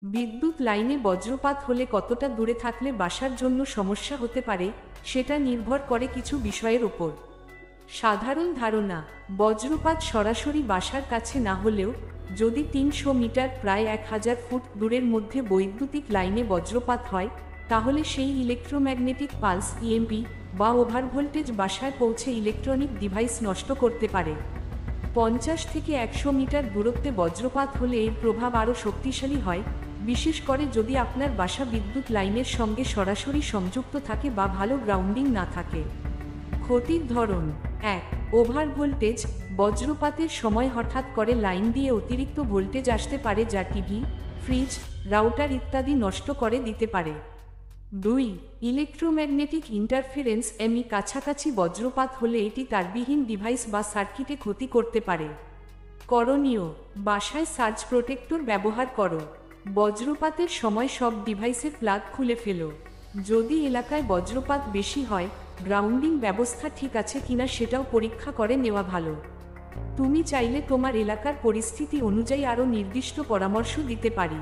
বিদ্যুৎ লাইনে বজ্রপাত হলে কতটা দূরে থাকলে বাসার জন্য সমস্যা হতে পারে সেটা নির্ভর করে কিছু বিষয়ের উপর। সাধারণ ধারণা, বজ্রপাত সরাসরি বাসার কাছে না হলেও যদি ৩০০ মিটার প্রায় ১০০০ ফুট দূরের মধ্যে বৈদ্যুতিক লাইনে বজ্রপাত হয়, তাহলে সেই ইলেকট্রোম্যাগনেটিক পালস ইএমপি বা ওভারভোল্টেজ বাসায় পৌঁছে ইলেকট্রনিক ডিভাইস নষ্ট করতে পারে। ৫০ থেকে ১০০ মিটার দূরত্বে বজ্রপাত হলে এর প্রভাব আরও শক্তিশালী হয়, বিশেষ করে যদি আপনার বাসা বিদ্যুৎ লাইনের সঙ্গে সরাসরি সংযুক্ত থাকে বা ভালো গ্রাউন্ডিং না থাকে। ক্ষতির ধরন: ১. Over voltage. বজ্রপাতের সময় হঠাৎ করে লাইন দিয়ে অতিরিক্ত ভোল্টেজ আসতে পারে যা টিভি, ফ্রিজ, রাউটার ইত্যাদি নষ্ট করে দিতে পারে। ২. Electromagnetic interference EMI. কাছাকাছি বজ্রপাত হলে এটি তারবিহীন ডিভাইস বা সার্কিটে ক্ষতি করতে পারে। করণীয়: বাসায় সার্জ প্রোটেক্টর ব্যবহার করো। বজ্রপাতের সময় সব ডিভাইসের প্লাগ খুলে ফেলো। যদি এলাকায় বজ্রপাত বেশি হয়, গ্রাউন্ডিং ব্যবস্থা ঠিক আছে কিনা সেটাও পরীক্ষা করে নেওয়া ভালো। তুমি চাইলে তোমার এলাকার পরিস্থিতি অনুযায়ী আরও নির্দিষ্ট পরামর্শ দিতে পারি।